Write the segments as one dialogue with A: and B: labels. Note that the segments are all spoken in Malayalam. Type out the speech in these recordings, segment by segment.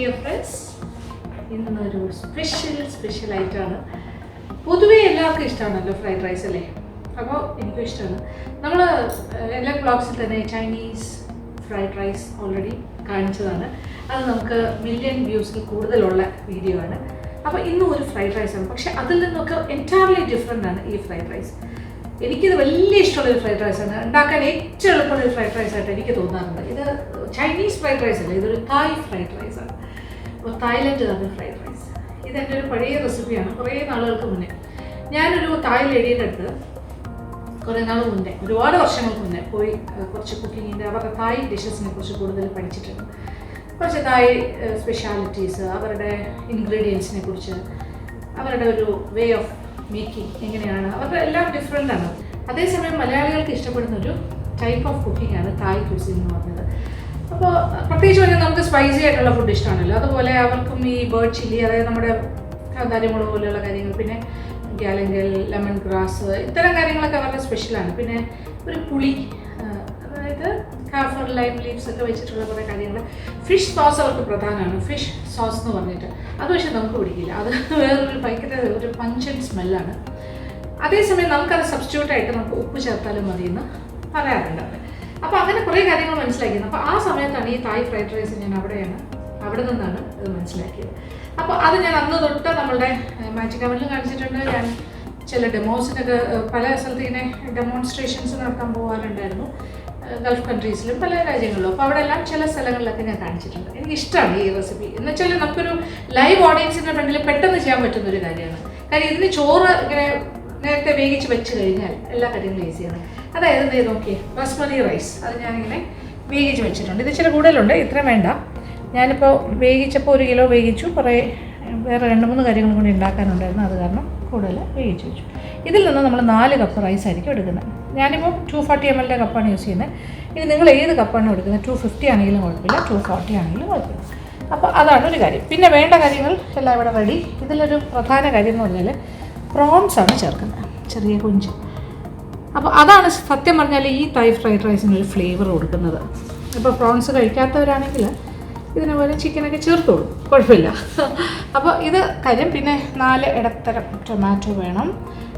A: Dear friends, ഇന്നൊരു സ്പെഷ്യൽ ആയിട്ടാണ്. പൊതുവേ എല്ലാവർക്കും ഇഷ്ടമാണല്ലോ ഫ്രൈഡ് റൈസ് അല്ലേ? അപ്പോൾ എനിക്കും ഇഷ്ടമാണ്. നമ്മൾ എല്ലാ ബ്ലോഗ്സിൽ തന്നെ ചൈനീസ് ഫ്രൈഡ് റൈസ് ഓൾറെഡി കാണിച്ചതാണ്. അത് നമുക്ക് മില്യൺ വ്യൂസിൽ കൂടുതലുള്ള വീഡിയോ ആണ്. അപ്പോൾ ഇന്നും ഒരു ഫ്രൈഡ് റൈസാണ്, പക്ഷേ അതിൽ നിന്നൊക്കെ എൻറ്റയർലി ഡിഫറെൻ്റ് ആണ് ഈ ഫ്രൈഡ് റൈസ്. എനിക്കിത് വലിയ ഇഷ്ടമുള്ളൊരു ഫ്രൈഡ് റൈസാണ്. ഉണ്ടാക്കാൻ ഏറ്റവും എളുപ്പമുള്ളൊരു ഫ്രൈഡ് റൈസായിട്ട് എനിക്ക് തോന്നാറുണ്ട്. ഇത് ചൈനീസ് ഫ്രൈഡ് റൈസ് അല്ല, ഇതൊരു തായ് ഫ്രൈഡ് റൈസാണ്. അപ്പോൾ തായ്ലൻഡ് ആണ് ഫ്രൈഡ് റൈസ്. ഇതെൻ്റെ ഒരു പഴയ റെസിപ്പിയാണ്. കുറേ നാളുകൾക്ക് മുന്നേ ഞാനൊരു തായ് ലേഡിയുടെ അടുത്ത് കുറേ നാൾ മുന്നേ, ഒരുപാട് വർഷങ്ങൾക്ക് മുന്നേ പോയി കുറച്ച് കുക്കിങ്ങിൻ്റെ അവരുടെ തായ് ഡിഷസിനെ കുറിച്ച് കൂടുതൽ പഠിച്ചിട്ടുണ്ട്. കുറച്ച് തായ് സ്പെഷ്യാലിറ്റീസ്, അവരുടെ ഇൻഗ്രീഡിയൻസിനെ കുറിച്ച്, അവരുടെ ഒരു വേ ഓഫ് മേക്കിംഗ് എങ്ങനെയാണ്, അവരുടെ എല്ലാം ഡിഫറെൻ്റ് ആണ്. അതേസമയം മലയാളികൾക്ക് ഇഷ്ടപ്പെടുന്ന ഒരു ടൈപ്പ് ഓഫ് കുക്കിംഗ് ആണ് തായ് ക്യൂസിൻ എന്ന് പറഞ്ഞത്. അപ്പോൾ പ്രത്യേകിച്ച് പറഞ്ഞാൽ നമുക്ക് സ്പൈസി ആയിട്ടുള്ള ഫുഡ് ഇഷ്ടമാണല്ലോ. അതുപോലെ അവർക്കും ഈ ബേർഡ് ചില്ലി, അതായത് നമ്മുടെ കാന്താരിമുളക് പോലെയുള്ള കാര്യങ്ങൾ, പിന്നെ ഗ്യാലങ്കൽ, ലെമൺ ഗ്രാസ്, ഇത്തരം കാര്യങ്ങളൊക്കെ അവരുടെ സ്പെഷ്യലാണ്. പിന്നെ ഒരു പുളി, അതായത് കാഫർ, ലൈം ലീവ്സ് ഒക്കെ വെച്ചിട്ടുള്ള കുറേ കാര്യങ്ങൾ. ഫിഷ് സോസ് അവർക്ക് പ്രധാനമാണ്, ഫിഷ് സോസ് എന്ന് പറഞ്ഞിട്ട്. അത് പക്ഷേ നമുക്ക് പിടിക്കില്ല. അത് വേറൊരു ഭയങ്കര ഒരു പഞ്ചൻ സ്മെല്ലാണ്. അതേസമയം നമുക്കത് സബ്സ്റ്റിറ്റ്യൂട്ടായിട്ട് നമുക്ക് ഉപ്പ് ചേർത്താലും മതിയെന്ന് പറയാറുണ്ട് അവർ. അപ്പോൾ അങ്ങനെ കുറേ കാര്യങ്ങൾ മനസ്സിലാക്കിയത്. അപ്പോൾ ആ സമയത്താണ് ഈ തായ് ഫ്രൈഡ് റൈസ് ഞാൻ അവിടെ നിന്നാണ് ഇത് മനസ്സിലാക്കിയത്. അപ്പോൾ അത് ഞാൻ അന്ന് തൊട്ട് നമ്മളുടെ മാജിക് അവനിലും കാണിച്ചിട്ടുണ്ട്. ഞാൻ ചില ഡെമോസിനൊക്കെ പല സ്ഥലത്ത് ഇങ്ങനെ ഡെമോൺസ്ട്രേഷൻസ് നടത്താൻ പോകാറുണ്ടായിരുന്നു, ഗൾഫ് കൺട്രീസിലും പല രാജ്യങ്ങളിലും. അപ്പോൾ അവിടെ എല്ലാം ചില സ്ഥലങ്ങളിലൊക്കെ ഞാൻ കാണിച്ചിട്ടുണ്ട്. എനിക്കിഷ്ടമാണ് ഈ റെസിപ്പി. എന്ന് വെച്ചാൽ നമുക്കൊരു ലൈവ് ഓഡിയൻസിൻ്റെ ഫ്രണ്ടിൽ പെട്ടെന്ന് ചെയ്യാൻ പറ്റുന്നൊരു കാര്യമാണ്. കാര്യം ഇതിന് ചോറ് ഇങ്ങനെ നേരത്തെ വേവിച്ച് വെച്ച് കഴിഞ്ഞാൽ എല്ലാ കാര്യങ്ങളും ഈസിയാണ്. അതായത് ഇത് നോക്കിയേ, ബസ്മതി റൈസ് അത് ഞാനിങ്ങനെ വേവിച്ച് വെച്ചിട്ടുണ്ട്. ഇത് ഇച്ചിരി കൂടുതലുണ്ട്, ഇത്രയും വേണ്ട. ഞാനിപ്പോൾ വേവിച്ചപ്പോൾ 1 കിലോ വേവിച്ചു. കുറേ വേറെ 2-3 കാര്യങ്ങളും കൂടി ഉണ്ടാക്കാനുണ്ടായിരുന്നു, അത് കാരണം കൂടുതൽ വേവിച്ച് വെച്ചു. ഇതിൽ നിന്ന് നമ്മൾ 4 കപ്പ് റൈസ് ആയിരിക്കും എടുക്കുന്നത്. ഞാനിപ്പോൾ 240 ml കപ്പാണ് യൂസ് ചെയ്യുന്നത്. ഇനി നിങ്ങൾ ഏത് കപ്പാണ് എടുക്കുന്നത്, 250 ആണെങ്കിലും കുഴപ്പമില്ല, 240 ആണെങ്കിലും കുഴപ്പമില്ല. അപ്പോൾ അതാണ് ഒരു കാര്യം. പിന്നെ വേണ്ട കാര്യങ്ങൾ എല്ലാം ഇവിടെ റെഡി. ഇതിലൊരു പ്രധാന കാര്യം എന്ന് പറഞ്ഞാൽ പ്രോൺസ് ആണ് ചേർക്കുന്നത്, ചെറിയ കുഞ്ച്. അപ്പോൾ അതാണ് സത്യം പറഞ്ഞാൽ ഈ തായ് ഫ്രൈഡ് റൈസിനൊരു ഫ്ലേവർ കൊടുക്കുന്നത്. ഇപ്പോൾ പ്രോൺസ് കഴിക്കാത്തവരാണെങ്കിൽ ഇതിന് പോലെ ചിക്കനൊക്കെ ചേർത്തോളൂ, കുഴപ്പമില്ല. അപ്പോൾ ഇത് കാര്യം. പിന്നെ 4 ഇടത്തരം ടൊമാറ്റോ വേണം,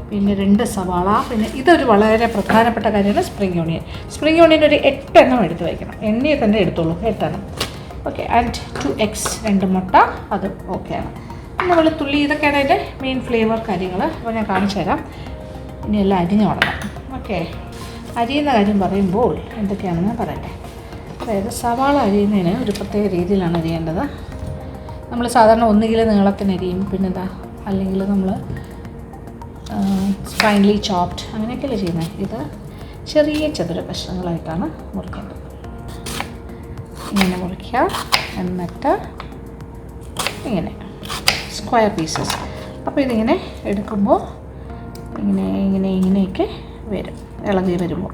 A: പിന്നെ 2 സവാള, പിന്നെ ഇതൊരു വളരെ പ്രധാനപ്പെട്ട കാര്യമാണ് സ്പ്രിംഗ് ഓണിയൻ. സ്പ്രിംഗ് ഓണിയൻ ഒരു 8 എണ്ണം എടുത്ത് വയ്ക്കണം. എണ്ണയെ തന്നെ എടുത്തോളൂ, 8 എണ്ണം. ഓക്കെ. ആൻഡ് 2 eggs, 2 മുട്ട, അത് ഓക്കെയാണ്. പിന്നെ വെളുത്തുള്ളി, ഇതൊക്കെയാണ് അതിൻ്റെ മെയിൻ ഫ്ലേവർ കാര്യങ്ങൾ. അപ്പോൾ ഞാൻ കാണിച്ചു തരാം. ഇനി എല്ലാം അരിഞ്ഞു തുടങ്ങാം. ഓക്കെ. അരിയുന്ന കാര്യം പറയുമ്പോൾ എന്തൊക്കെയാണെന്ന് പറയട്ടെ. അതായത് സവാള അരിയുന്നതിന് ഒരു പ്രത്യേക രീതിയിലാണ് അരിയേണ്ടത്. നമ്മൾ സാധാരണ ഒന്നുകിൽ നീളത്തിന് അരിയും, പിന്നെന്താ, അല്ലെങ്കിൽ നമ്മൾ ഫൈൻലി ചോപ്ഡ് അങ്ങനെയൊക്കെയല്ലേ ചെയ്യുന്നത്. ഇത് ചെറിയ ചതുര കഷ്ണങ്ങളായിട്ടാണ് മുറിക്കേണ്ടത്. ഇങ്ങനെ മുറിക്കുക, എന്നിട്ട് ഇങ്ങനെ സ്ക്വയർ പീസസ്. അപ്പോൾ ഇതിങ്ങനെ എടുക്കുമ്പോൾ ഇങ്ങനെയൊക്കെ വരും, ഇളകി വരുമ്പോൾ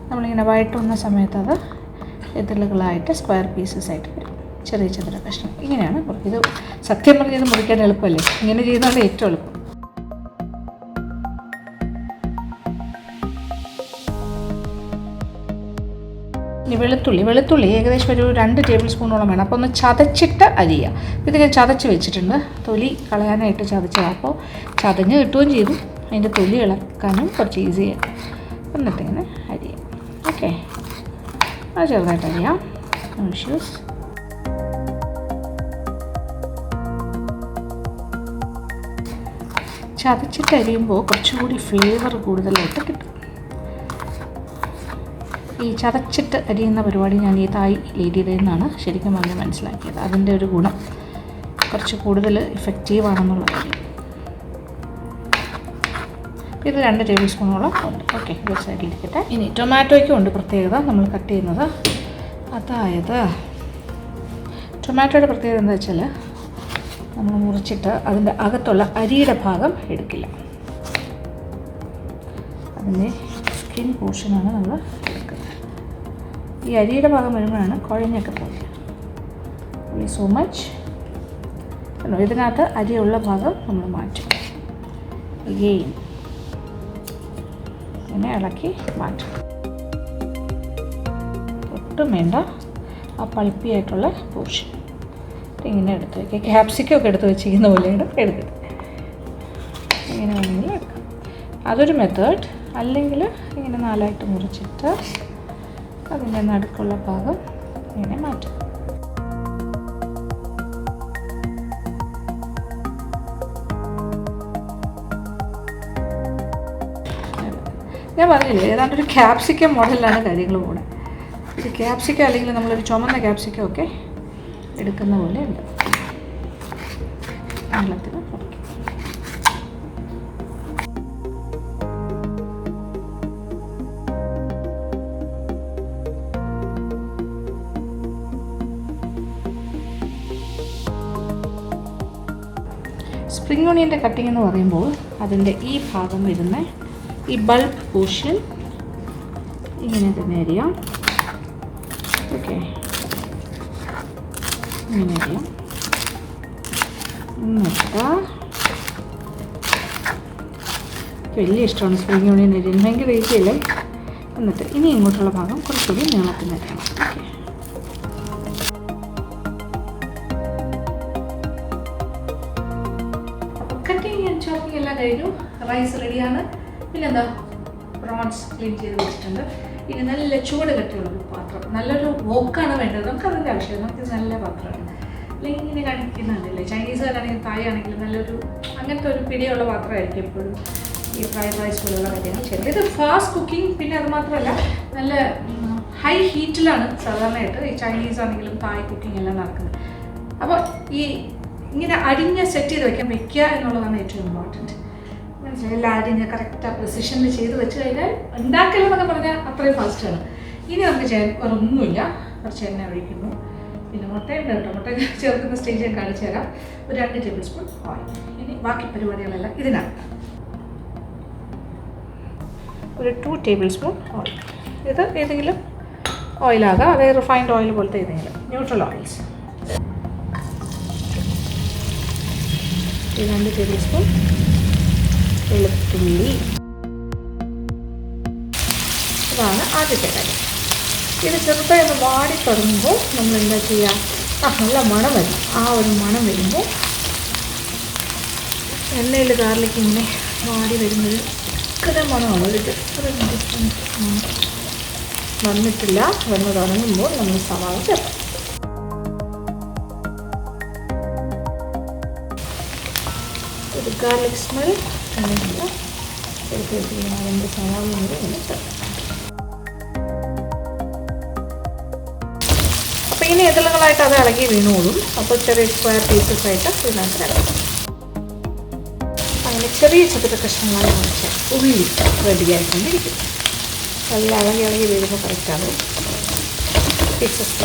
A: നമ്മളിങ്ങനെ വഴറ്റുന്ന സമയത്ത് അത് എതിളുകളായിട്ട് സ്ക്വയർ പീസസ് ആയിട്ട് വരും, ചെറിയ ചെറിയ കഷ്ണം. ഇങ്ങനെയാണ് ഇത്. സത്യം പറഞ്ഞത് മുറിക്കാൻ എളുപ്പമല്ലേ, ഇങ്ങനെ ചെയ്യുന്നതാണ് ഏറ്റവും എളുപ്പം. ഇനി വെളുത്തുള്ളി ഏകദേശം ഒരു 2 ടേബിൾ സ്പൂണോളം വേണം. അപ്പോൾ ഒന്ന് ചതച്ചിട്ട് അരിയുക. ഇത് ഞാൻ ചതച്ച് വെച്ചിട്ടുണ്ട്, തൊലി കളയാനായിട്ട് ചതച്ചതാണ്. അപ്പോൾ ചതഞ്ഞ് കിട്ടുകയും ചെയ്തു, അതിൻ്റെ തൊലി ഇളക്കാനും കുറച്ച് ഈസിയാണ്. എന്നിട്ടിങ്ങനെ അരിയാം. ഓക്കെ. അത് ചെറുതായിട്ട് അരിയാം, നോ ഇഷ്യൂസ്. ചതച്ചിട്ട് അരിയുമ്പോൾ കുറച്ചുകൂടി ഫ്ലേവർ കൂടുതലായിട്ട് കിട്ടും. ഈ ചതച്ചിട്ട് അരിയുന്ന പരിപാടി ഞാൻ ഈ തായ് ലേഡിയുടെ നിന്നാണ് ശരിക്കും പറഞ്ഞ് മനസ്സിലാക്കിയത്. അതിൻ്റെ ഒരു ഗുണം കുറച്ച് കൂടുതൽ ഇഫക്റ്റീവാണെന്നുള്ള കാര്യം. ഇത് 2 ടേബിൾ സ്പൂണോളം ഉണ്ട്. ഓക്കെ, ഇത് സൈഡിലിരിക്കട്ടെ. ഇനി ടൊമാറ്റോയ്ക്കും ഉണ്ട് പ്രത്യേകത നമ്മൾ കട്ട് ചെയ്യുന്നത്. അതായത് ടൊമാറ്റോയുടെ പ്രത്യേകത എന്താ വെച്ചാൽ നമ്മൾ മുറിച്ചിട്ട് അതിൻ്റെ അകത്തുള്ള അരിയുടെ ഭാഗം എടുക്കില്ല. അതിൻ്റെ സ്കിൻ പോർഷനാണ് നമ്മൾ എടുക്കുന്നത്. ഈ അരിയുടെ ഭാഗം വരുമ്പോഴാണ് കുഴഞ്ഞൊക്കെ പോകുന്നത്. So much. ഇതിനകത്ത് അരിയുള്ള ഭാഗം നമ്മൾ മാറ്റും. ഗെയിൻ ഇങ്ങനെ ഇളക്കി മാറ്റും. ഒട്ടും വേണ്ട ആ പൾപ്പിയായിട്ടുള്ള പോർഷൻ. ഇങ്ങനെ എടുത്ത് വയ്ക്കുക. ക്യാപ്സിക്കൊക്കെ എടുത്ത് വെച്ചിരിക്കുന്ന പോലെയാണ് എടുക്കുന്നത്. ഇങ്ങനെ വേണമെങ്കിൽ എടുക്കാം. അതൊരു മെത്തേഡ്. അല്ലെങ്കിൽ ഇങ്ങനെ 4ആയിട്ട് മുറിച്ചിട്ട് അതിൻ്റെ നടുക്കുള്ള ഭാഗം ഇങ്ങനെ മാറ്റും. ഞാൻ പറഞ്ഞില്ലേ ഏതാണ്ട് ഒരു ക്യാപ്സിക്കം മോഡലിലാണ് കാര്യങ്ങൾ പോകുന്നത്. ഇത് ക്യാപ്സിക്കം അല്ലെങ്കിൽ നമ്മളൊരു ചുമന്ന ക്യാപ്സിക്കം ഒക്കെ എടുക്കുന്ന പോലെ ഉണ്ട്. വെള്ളത്തിൽ സ്പ്രിംഗ് ഓണിയൻ്റെ കട്ടിംഗ് എന്ന് പറയുമ്പോൾ അതിൻ്റെ ഈ ഭാഗം വരുന്ന ഈ ബൾബ് പോർഷൻ ഇങ്ങനെ തന്നെ അരിയാം. ഓക്കെ, ഇങ്ങനെ അരിയാം. എന്നിട്ട് വലിയ ഇഷ്ടമാണ് സ്പ്രിംഗ് ഓണിയൻ അരിയാൻ, ഭയങ്കര ഈസിയല്ലേ. എന്നിട്ട് ഇനി ഇങ്ങോട്ടുള്ള ഭാഗം കുറച്ചുകൂടി നീളത്തിന് അരിയണം. ഓക്കെ, കട്ടിങ് ആൻഡ് ചോപ്പിങ് എല്ലാം കഴിഞ്ഞു. റൈസ് റെഡിയാണ്. പിന്നെന്താ, പ്രോൺസ് ക്ലീൻ ചെയ്ത് വെച്ചിട്ടുണ്ട്. ഇനി നല്ല ചൂട് കട്ടിയുള്ള പാത്രം, നല്ലൊരു വോക്കാണ് വേണ്ടത്. നമുക്ക് അതിൻ്റെ ആവശ്യമില്ല, നമുക്ക് നല്ല പാത്രമാണ്. അല്ലെങ്കിൽ ഇങ്ങനെ കാണിക്കുന്നുണ്ടല്ലേ, ചൈനീസുകാരാണെങ്കിലും തായ് ആണെങ്കിലും നല്ലൊരു അങ്ങനത്തെ ഒരു പിടിയുള്ള പാത്രമായിരിക്കും എപ്പോഴും ഈ ഫ്രൈഡ് റൈസ് പോലുള്ള കാര്യങ്ങൾ ചെയ്യുന്നത്. ഇത് ഫാസ്റ്റ് കുക്കിംഗ്. പിന്നെ അത് മാത്രമല്ല നല്ല ഹൈ ഹീറ്റിലാണ് സാധാരണയായിട്ട് ഈ ചൈനീസ് ആണെങ്കിലും തായ് കുക്കിംഗ് എല്ലാം നടക്കുന്നത്. അപ്പോൾ ഈ ഇങ്ങനെ അരിഞ്ഞ് സെറ്റ് ചെയ്ത് വയ്ക്കുക എന്നുള്ളതാണ് ഏറ്റവും ഇമ്പോർട്ടൻറ്റ്. മനസ്സിലായി, എല്ലാം അരിഞ്ഞ് കറക്റ്റ് പ്രിസിഷനിൽ ചെയ്ത് വെച്ച് കഴിഞ്ഞാൽ ഉണ്ടാക്കലെന്നൊക്കെ പറഞ്ഞാൽ അത്രയും ഫാസ്റ്റാണ്. ഇനി നമുക്ക് ചെയ്യാൻ വേറൊന്നുമില്ല. കുറച്ച് എണ്ണ ഒഴിക്കുന്നു, പിന്നെ മുട്ടയുണ്ട് കേട്ടോ. മുട്ട ചേർക്കുന്ന സ്റ്റേജ് ഞാൻ കാണിച്ചു തരാം. ഒരു 2 ടേബിൾ സ്പൂൺ ഓയിൽ. ഇനി ബാക്കി പരിപാടികളെല്ലാം ഇതിനകത്ത്. ഒരു 2 ടേബിൾ സ്പൂൺ ഓയിൽ. ഇത് ഏതെങ്കിലും ഓയിലാകാം, അതായത് റിഫൈൻഡ് ഓയിൽ പോലത്തെ ഏതെങ്കിലും ന്യൂട്രൽ ഓയിൽസ്. 2 ടേബിൾ സ്പൂൺ വെളുത്തുള്ളി. ഇതാണ് ആദ്യത്തെ കാര്യം. ഇത് ചെറുതായി ഒന്ന് വാടി തുടങ്ങുമ്പോൾ നമ്മൾ എന്താ ചെയ്യുക, നല്ല മണം വരും. ആ ഒരു മണം വരുമ്പോൾ എണ്ണയിൽ ഗാർലിക് ഇങ്ങനെ വാടി വരുന്നത് ഇത്ര മണമാണ്. ഒരു ഡിഫറെൻറ്റ് വന്നിട്ടില്ല. വന്ന് തുടങ്ങുമ്പോൾ നമ്മൾ സവാള ചേർക്കാം. ഒരു ഗാർലിക് സ്മെൽ കണ്ടില്ല. അതിൻ്റെ സവാള വന്നിട്ട് അപ്പോൾ ഇനി ഇതളുകളായിട്ട് അത് ഇളകി വീണോളും. അപ്പോൾ ചെറിയ സ്ക്വയർ പീസസ് ആയിട്ട് ഇതിനകത്ത് ഇളകും. അങ്ങനെ ചെറിയ ചെറിയ കഷ്ണങ്ങളായി മുറിച്ച് ഉള്ളി റെഡിയായിക്കൊണ്ടിരിക്കും. നല്ല ഇളകി വീഴുമ്പോൾ കറക്റ്റാകും പീസസ്.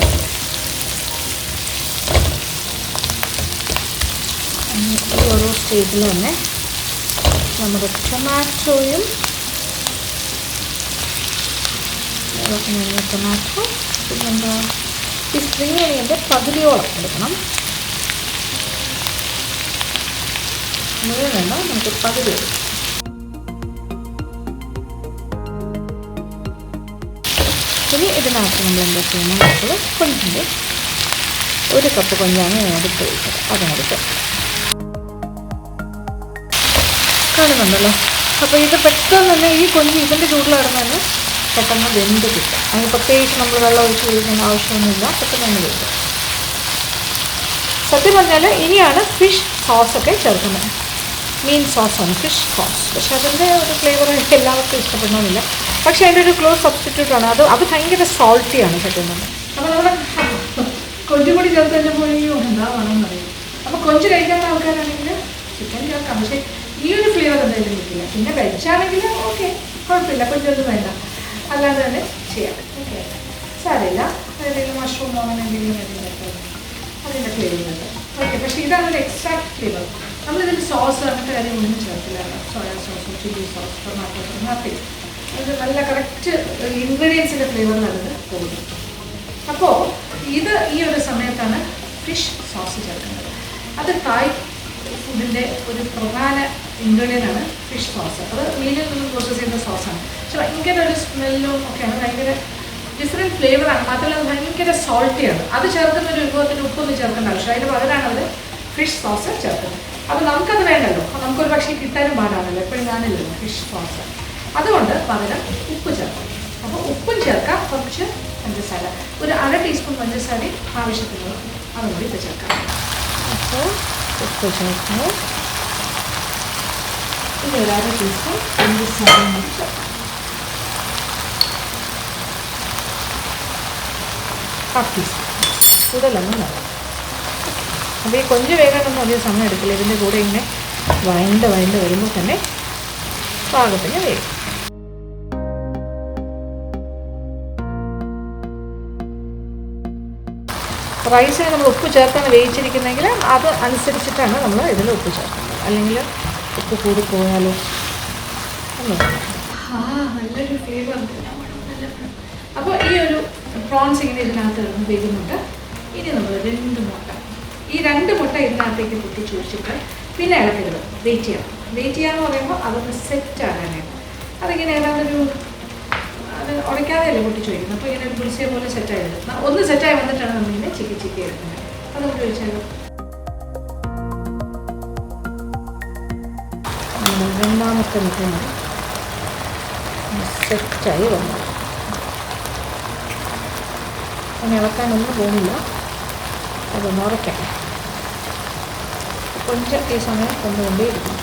A: ഈ ഓരോ സ്റ്റേജിൽ തന്നെ നമ്മുടെ ടൊമാറ്റോയും ടൊമാറ്റോ പിന്നെന്താ ഈ സ്പ്രിംഗ് ഓണിയൻ്റെ പകുതിയോളം എടുക്കണം. മുഴുവൻ വേണ്ട, നമുക്ക് പകുതി എടുക്കാം. ഇനി ഇതിനകത്ത് നമ്മൾ എന്താ ചെയ്യണം, നമ്മൾ കൊഞ്ചിൻ്റെ 1 കപ്പ് കൊഞ്ചാണ് ഞാൻ എടുത്ത് വയ്ക്കുന്നത്. അതിനടുത്ത് കാണുന്നുണ്ടല്ലോ. അപ്പോൾ ഇത് പെട്ടെന്ന് തന്നെ ഈ കൊഞ്ച് ഇതിൻ്റെ ചൂടിൽ കിടന്ന് പെട്ടെന്ന് വെന്ത് കിട്ടും. അതിന് പ്രത്യേകിച്ച് നമ്മൾ വെള്ളം ഒഴിച്ച് കഴിക്കുന്ന ആവശ്യമൊന്നുമില്ല, പെട്ടെന്ന് തന്നെ കിട്ടും. സത്യം പറഞ്ഞാൽ ഇനിയാണ് ഫിഷ് സോസൊക്കെ ചേർക്കുന്നത്. മീൻ സോസാണ് ഫിഷ് സോസ്. പക്ഷെ അതിൻ്റെ ഒരു ഫ്ലേവർ എല്ലാവർക്കും ഇഷ്ടപ്പെടണമെന്നില്ല. പക്ഷേ അതിൻ്റെ ഒരു ക്ലോസ് സബ്സ്റ്റിറ്റ്യൂട്ടാണ്. അത് ഭയങ്കര സോൾട്ടിയാണ് സത്യം പറഞ്ഞാൽ. അപ്പോൾ നമ്മൾ കൊഞ്ച് കൂടി ചേർത്ത് കഴിഞ്ഞപ്പോൾ എന്താ വേണമെന്ന് അറിയാം. അപ്പോൾ കൊഞ്ച് കഴിക്കുന്ന ആൾക്കാരാണെങ്കിൽ ചിക്കൻ ചേർക്കാം. പക്ഷേ ഈ ഒരു ഫ്ലേവർ എന്തായാലും കിട്ടില്ല. പിന്നെ വെജാണെങ്കിൽ ഓക്കെ, കുഴപ്പമില്ല, കൊഞ്ചൊന്നും വേണ്ട, അല്ലാതെ തന്നെ ചെയ്യാം. ഓക്കെ, സാരമില്ല. എന്തെങ്കിലും മഷ്റൂമോ അങ്ങനെ എന്തെങ്കിലും അതിൻ്റെ ഫ്ലേവർ ഉണ്ട്. ഓക്കെ, പക്ഷേ ഇതാണ് ഒരു എക്സാക്ട് ഫ്ലേവർ. നമ്മളിതിൽ സോസ് അങ്ങനത്തെ കാര്യം ഒന്നും ചേർത്തില്ല. Soya sauce, chilli sauce, tomato sauce, nothing. അത് നല്ല കറക്റ്റ് ഇൻഗ്രീഡിയൻസിൻ്റെ ഫ്ലേവറിലാണ് ഇത് പോകുന്നത്. അപ്പോൾ ഇത് ഈ ഒരു സമയത്താണ് ഫിഷ് സോസ് ചേർക്കുന്നത്. അത് തായ് ഫുഡിൻ്റെ ഒരു പ്രധാന ഇൻഗ്രീഡിയൻ്റാണ് ഫിഷ് സോസ്. അത് മീനിൽ നിന്നും പ്രോസസ് ചെയ്യുന്ന സോസാണ്. പക്ഷെ ഭയങ്കര ഒരു സ്മെല്ലും ഒക്കെയാണ്, ഭയങ്കര ഡിഫറെൻറ്റ് ഫ്ലേവറാണ്. മാത്രമല്ല ഭയങ്കര സോൾട്ടിയാണ്. അത് ചേർക്കുന്ന ഒരു വിഭവത്തിന് ഉപ്പൊന്നും ചേർക്കേണ്ട ആവശ്യം. അതിന് പകരമാണ് അവർ ഫിഷ് സോസ് ചേർക്കുന്നത്. അപ്പോൾ നമുക്കത് വേണ്ടല്ലോ. അപ്പോൾ നമുക്കൊരു പക്ഷേ കിട്ടാനും പാടാണല്ലോ, എപ്പോഴും ഞാനില്ലല്ലോ ഫിഷ് സോസ്. അതുകൊണ്ട് പകരം ഉപ്പ് ചേർക്കാം. അപ്പോൾ ഉപ്പും ചേർക്കാം, കുറച്ച് പഞ്ചസാര, ഒരു 1/2 ടീസ്പൂൺ പഞ്ചസാരയും ആവശ്യത്തിനുള്ള അതുകൂടി ഇപ്പോൾ ചേർക്കാം. അപ്പോൾ ഉപ്പ് ചേർക്കുന്നു. ഇത് ഒരു 1/2 ടീസ്പൂൺ പഞ്ചസാരയും കൂടി ചേർക്കാം. ഹാഫ് ടീസ്പൂൺ കൂടുതലൊന്നും വേണം. അപ്പോൾ ഈ കൊഞ്ച് വേഗമൊന്നും അധികം സമയം എടുക്കില്ല. ഇതിൻ്റെ കൂടെ ഇങ്ങനെ വഴണ്ട് വരുമ്പോൾ തന്നെ പാകത്തിന് വേഗം. റൈസിന് നമ്മൾ ഉപ്പ് ചേർത്താണ് വേവിച്ചിരിക്കുന്നതെങ്കിൽ അത് അനുസരിച്ചിട്ടാണ് നമ്മൾ ഇതിൽ ഉപ്പ് ചേർക്കുന്നത്. അല്ലെങ്കിൽ ഉപ്പ് കൂടിപ്പോയാലോ ഒന്നും. നല്ലൊരു ഫ്ലേവർ. അപ്പോൾ ഈ ഒരു പ്രോൺസ് ഇങ്ങനെ ഇതിനകത്ത് വേകുന്നുണ്ട്. ഇനി നമ്മൾ 2 മുട്ട, ഈ 2 മുട്ട ഇതിനകത്തേക്ക് പൊട്ടിച്ച് വെച്ചിട്ട് പിന്നെ ഇളക്കരുത്, വെയിറ്റ് ചെയ്യണം. വെയിറ്റ് ചെയ്യാന്ന് പറയുമ്പോൾ അതൊന്ന് സെറ്റ് ആകാനായിട്ട്. അതിങ്ങനെ ഏതാണ്ടൊരു അത് ഉടയ്ക്കാതെയല്ലേ പൊട്ടിച്ച് വയ്ക്കുന്നത്. അപ്പോൾ ഇങ്ങനെ ഒരു പുളിശ്ശേരി പോലെ സെറ്റായത് ഒന്ന് സെറ്റായി വന്നിട്ടാണ് നമ്മളിങ്ങനെ ചിക്കി എടുക്കുന്നത്. അതൊക്കെ ചോദിച്ചാലോ. 2ാമത്തെ മുട്ട സെറ്റായി വന്നു. അങ്ങനെ ഇളക്കാനൊന്നും പോകുന്നില്ല, അതൊന്ന് ഉറയ്ക്കാം. കൊഞ്ച് ഈ സമയം കൊണ്ടുകൊണ്ടേയിരിക്കും.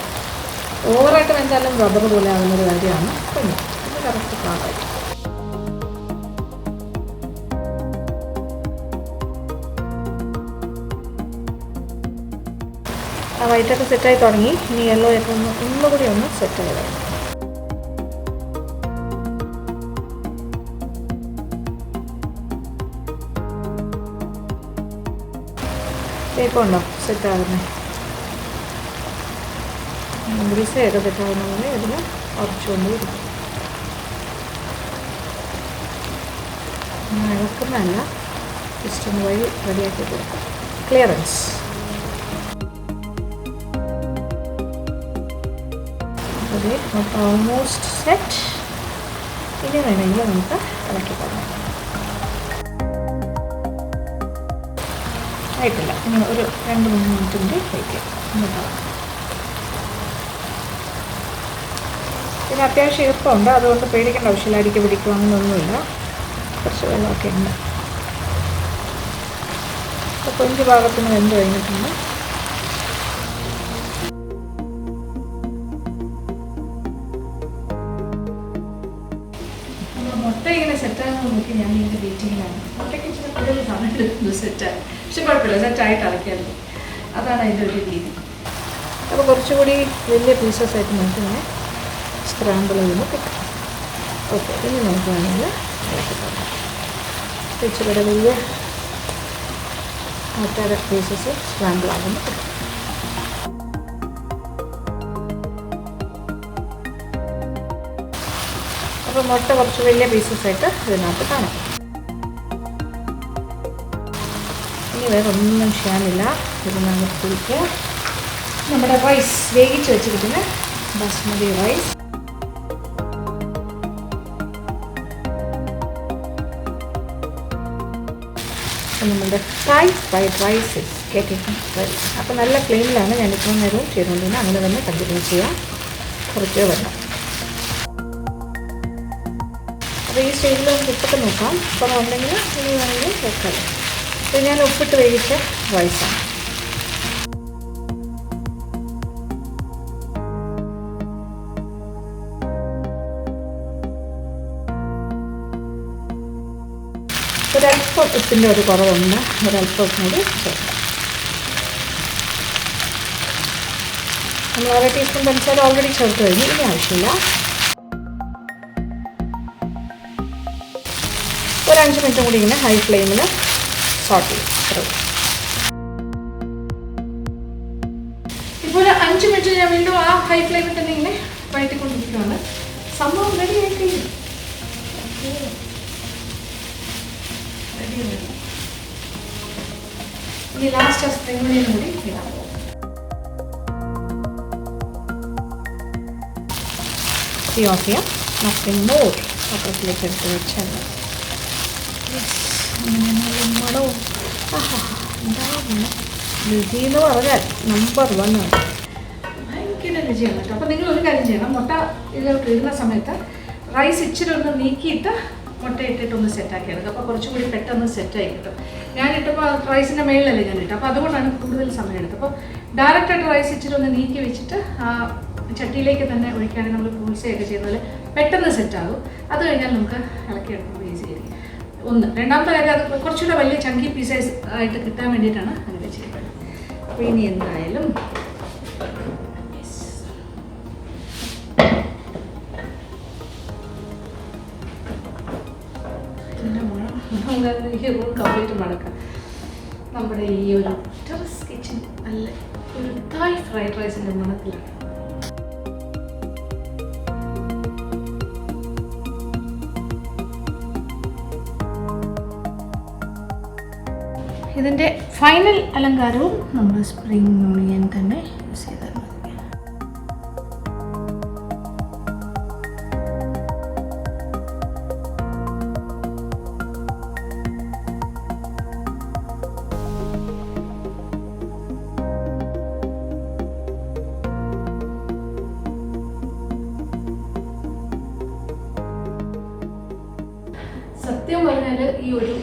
A: ഓവറായിട്ട് വെച്ചാലും റബ്ബർ പോലെ ആകുന്നൊരു കാര്യമാണ് കൊഞ്ച്. അത് കറക്റ്റ് പാകായി. ആ വൈറ്റൊക്കെ സെറ്റായി തുടങ്ങി. ഇനി യെല്ലോ ഒക്കെ ഒന്നുകൂടി ഒന്ന് സെറ്റായി തുടങ്ങി. കേൾക്കുന്നുണ്ടോ സെറ്റാകുന്നത്? ഗ്രീസയൊക്കെ സെറ്റാകുന്ന പോലെ ഇതിൽ ഉറച്ചുകൊണ്ടിരിക്കും. ഇളക്കുന്നതല്ല, ജസ്റ്റ് ഒന്ന് വഴി റെഡിയാക്കി കൊടുക്കാം. ക്ലിയറൻസ്. അതെ, ഓൾമോസ്റ്റ് സെറ്റ്. ഇനി വേണമെങ്കിൽ നമുക്ക് ഇളക്കി തുടങ്ങാം. ആയിട്ടില്ല, ഇനി ഒരു 2-3 മിനിറ്റ് കൂടി വെയിറ്റ് ചെയ്യാം. പിന്നെ അത്യാവശ്യം ഈർപ്പമുണ്ട്, അതുകൊണ്ട് പേടിക്കേണ്ട ആവശ്യമില്ല. അടിക്ക് പിടിക്കുക അങ്ങനെയൊന്നുമില്ല. കുറച്ച് വെള്ളമൊക്കെ ഉണ്ട്. അപ്പോൾ കൊഞ്ച് ഭാഗത്തിന് വെന്ത് കഴിഞ്ഞിട്ടുണ്ട്. മുട്ട ഇങ്ങനെ സെറ്റാകുന്ന നോക്കി ഞാൻ ഇതിൻ്റെ വെയിറ്റിങ്ങിലാണ്. മുട്ടയ്ക്ക് ഇച്ചിരി കൂടുതൽ സമയം എടുക്കുന്നു സെറ്റായി. പക്ഷെ കുഴപ്പമില്ല, സെറ്റായിട്ട് അടയ്ക്കാമല്ലോ. അതാണ് അതിൻ്റെ ഒരു രീതി. അപ്പോൾ കുറച്ചുകൂടി വലിയ പീസസ് ആയിട്ട് നമുക്ക് ഇങ്ങനെ സ്ക്രാമ്പിൾ ചെയ്യുമ്പോൾ കിട്ടും. ഓക്കെ, ഇനി നമുക്ക് വേണമെങ്കിൽ ഇച്ചിരി വലിയ മുട്ടയുടെ പീസസ് സ്ക്രാമ്പിൾ ആകുമ്പോൾ കിട്ടും. അപ്പോൾ മുട്ട കുറച്ച് വലിയ പീസസായിട്ട് ഇതിനകത്ത് കാണാം. ഇനി വേറെ ഒന്നും ചെയ്യാനില്ല. ഇതിനകത്തേക്ക് നമ്മുടെ റൈസ്, വേവിച്ച് വെച്ചിരിക്കുന്ന ബാസ്മതി റൈസ്, നമ്മുടെ ഫ്രൈഡ് റൈസ് കേക്കിങ് റെഡി. അപ്പോൾ നല്ല ഫ്ലെയിമിലാണ് ഞാൻ ഇത്ര നേരവും ചെയ്തുകൊണ്ടിരുന്നത്. അങ്ങനെ തന്നെ കണ്ടിന്യൂ ചെയ്യാം. കുറച്ച് വെള്ളം. അപ്പോൾ ഈ സ്റ്റേജിൽ നമുക്ക് ഉപ്പൊക്കെ നോക്കാം. കുറവുണ്ടെങ്കിൽ ഇനി വേണമെങ്കിൽ വെക്കാം. ഇത് ഞാൻ ഉപ്പിട്ട് വേവിച്ച റൈസാണ്. ഒരല്പം ഉപ്പിൻ്റെ ഒരു കുറവുണ്ട്, ഒരല്പം കൂടി ചേർക്കാം. നമ്മൾ 1/2 ടീസ്പൂൺ പഞ്ചസാര ഓൾറെഡി ചേർത്ത് കഴിഞ്ഞു, ഇനി ആവശ്യമില്ല. ഒരു 5 മിനിറ്റും കൂടി ഇങ്ങനെ ഹൈ ഫ്ലെയിമിൽ സോട്ട് ചെയ്യും. ഇപ്പോൾ ഒരു 5 മിനിറ്റ് ഞാൻ വീണ്ടും ആ ഹൈ ഫ്ലെയിമിൽ തന്നെ ഇങ്ങനെ വഴറ്റിക്കൊണ്ടിരിക്കുകയാണ്. സംഭവം റെഡി ആയി കഴിഞ്ഞു. ഇനി ലാസ്റ്റ് ആ സ്പ്രിംഗ് കൂടി ഇടാം. തീ ഓഫ് ചെയ്യാം. Nothing more. പത്രത്തിലേക്ക് എടുത്ത് വെച്ചാൽ നല്ല മണവും എന്താ രുചി എന്ന് പറഞ്ഞാൽ നമ്പർ 1 ആണ്. ഭയങ്കര രുചിയാണ് കേട്ടോ. അപ്പോൾ നിങ്ങൾ ഒരു കാര്യം ചെയ്യണം, മുട്ട ഇതിലോട്ട് ഇടുന്ന സമയത്ത് റൈസ് ഇച്ചിരി ഒന്ന് നീക്കിയിട്ട് മുട്ട ഇട്ടിട്ടൊന്ന് സെറ്റാക്കി എടുക്കുക. അപ്പോൾ കുറച്ചും കൂടി പെട്ടെന്ന് സെറ്റായി കിട്ടും. ഞാനിട്ടപ്പോൾ റൈസിൻ്റെ മേളിലല്ലേ ഞാനിട്ട്, അപ്പോൾ അതുകൊണ്ടാണ് കൂടുതൽ സമയം എടുത്തത്. അപ്പോൾ ഡയറക്റ്റായിട്ട് റൈസ് ഇച്ചിരി ഒന്ന് നീക്കി വെച്ചിട്ട് ആ ചട്ടിയിലേക്ക് തന്നെ ഒഴിക്കുകയാണെങ്കിൽ നമ്മൾ പൂൾസയൊക്കെ ചെയ്യുന്നതിൽ പെട്ടെന്ന് സെറ്റാകും. അത് കഴിഞ്ഞാൽ നമുക്ക് ഇളക്കിയെടുക്കുമ്പോൾ ഈസി ആയിരിക്കും. ഒന്ന്. രണ്ടാമത്തെ കാര്യം, അത് കുറച്ചുകൂടെ വലിയ ചങ്കി പീസസ് ആയിട്ട് കിട്ടാൻ വേണ്ടിയിട്ടാണ് അങ്ങനെ ചെയ്യുന്നത്. അപ്പോൾ ഇനി എന്തായാലും ഈ റൂം കംപ്ലീറ്റ് മടക്കാം. നമ്മുടെ ഈ ഒരു ടെറസ് കിച്ചൺ നല്ല ഒരു തായ് ഫ്രൈഡ് റൈസിൻ്റെ മണത്തിലാണ്. ഇതിൻ്റെ ഫൈനൽ അലങ്കാരവും നമ്മൾ സ്പ്രിംഗ് ഓണിയൻ തന്നെ യൂസ് ചെയ്താൽ മതി. സത്യം പറഞ്ഞാൽ ഈ ഒരു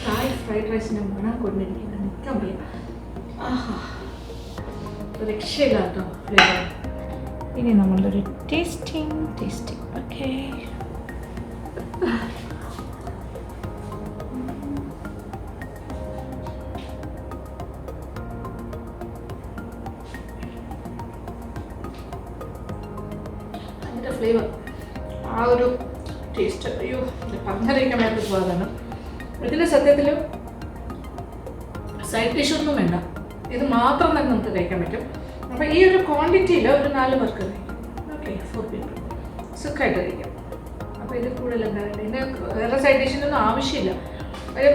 A: തായ് ഫ്രൈഡ് റൈസിൻ്റെ മണം കൊണ്ടിരിക്കുന്നത് നിൽക്കാൻ വയ്യ. രക്ഷയില്ല കേട്ടോ ഫ്ലേവർ. ഇനി നമ്മളൊരു ടേസ്റ്റിംഗ് ഓക്കെ. അതിൻ്റെ ഫ്ലേവർ, ആ ഒരു ടേസ്റ്റ്, അയ്യോ പറഞ്ഞറിയിക്കാൻ വേണ്ട സ്വാദാണ്. ഇതിന് സത്യത്തിൽ സൈഡ് ഡിഷൊന്നും വേണ്ട, ഇത് മാത്രം തന്നെ നമുക്ക് കഴിക്കാൻ പറ്റും. അപ്പോൾ ഈ ഒരു ക്വാണ്ടിറ്റിയിൽ ഒരു 4 പേർക്ക് കഴിക്കും. ഓക്കെ, 4 people സുഖമായിട്ട് കഴിക്കാം. അപ്പോൾ ഇത് കൂടുതൽ എന്താ വേണ്ടത്, ഇതിന് വേറെ സൈഡ് ഡിഷിനൊന്നും ആവശ്യമില്ല. ഒരു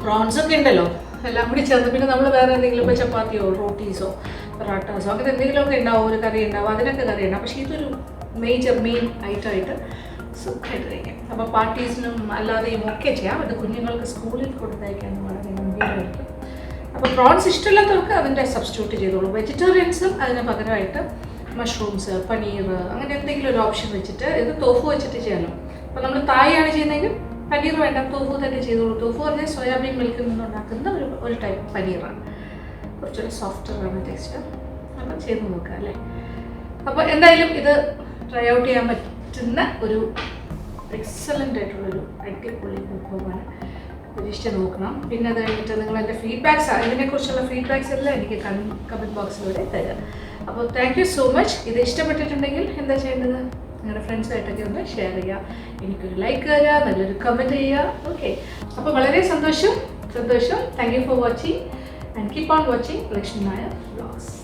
A: പ്രോൺസൊക്കെ ഉണ്ടല്ലോ എല്ലാം കൂടി ചേർന്ന്, പിന്നെ നമ്മൾ വേറെ എന്തെങ്കിലും ഇപ്പോൾ ചപ്പാത്തിയോ റോട്ടീസോ പൊറാട്ടാസോ അങ്ങനെ എന്തെങ്കിലുമൊക്കെ ഉണ്ടാവും, ഒരു കറി ഉണ്ടാവും, അതിനൊക്കെ കറി ഉണ്ടാവും. പക്ഷേ ഇതൊരു മെയിൻ ഐറ്റമായിട്ട് സുഖമായിട്ട് കഴിക്കാം. അപ്പോൾ പാർട്ടീസിനും അല്ലാതെയും ഒക്കെ ചെയ്യാം. അത് കുഞ്ഞുങ്ങൾക്ക് സ്കൂളിൽ കൊടുത്തയക്കാനും വളരെ ഗംഭീരമായിരിക്കും. അപ്പോൾ പ്രോൺസ് ഇഷ്ടമില്ലാത്തവർക്ക് അതിൻ്റെ സബ്സ്റ്റിറ്റ്യൂട്ട് ചെയ്തോളൂ. വെജിറ്റേറിയൻസും അതിന് പകരമായിട്ട് മഷ്റൂംസ്, പനീർ, അങ്ങനെ എന്തെങ്കിലും ഒരു ഓപ്ഷൻ വെച്ചിട്ട്, ഇത് തോഫു വെച്ചിട്ട് ചെയ്യാമല്ലോ. അപ്പോൾ നമ്മൾ തായാണ് ചെയ്യുന്നതെങ്കിൽ പനീർ വേണ്ട, തോഫു തന്നെ ചെയ്തോളൂ. തോഫു പറഞ്ഞാൽ സോയാബീൻ മിൽക്കിൽ നിന്നുണ്ടാക്കുന്ന ഒരു ടൈപ്പ് പനീറാണ്. കുറച്ചൊരു സോഫ്റ്ററാണ് ടെക്സ്ചർ. അപ്പോൾ ചെയ്ത് നോക്കുക അല്ലേ. അപ്പോൾ എന്തായാലും ഇത് ട്രൈ ഔട്ട് ചെയ്യാൻ പറ്റുന്ന ഒരു എക്സലൻ്റ് ആയിട്ടുള്ളൊരു അടിപൊളി വിഭവമാണ്. പരീക്ഷിച്ച് നോക്കണം. പിന്നെ അത് കഴിഞ്ഞിട്ട് നിങ്ങൾ എൻ്റെ ഫീഡ്ബാക്ക്സ്, ഇതിനെക്കുറിച്ചുള്ള ഫീഡ്ബാക്ക്സ് എല്ലാം എനിക്ക് കമൻറ്റ് ബോക്സിലൂടെ തരാം. അപ്പോൾ താങ്ക് യു സോ മച്ച്. ഇത് ഇഷ്ടപ്പെട്ടിട്ടുണ്ടെങ്കിൽ എന്താ ചെയ്യേണ്ടത്, നിങ്ങളുടെ ഫ്രണ്ട്സായിട്ടൊക്കെ ഒന്ന് ഷെയർ ചെയ്യുക, എനിക്കൊരു ലൈക്ക് തരിക, നല്ലൊരു കമൻറ്റ് ചെയ്യുക. ഓക്കെ, അപ്പോൾ വളരെ സന്തോഷം. Thank you for watching and keep on watching Lakshmi Nair vlogs.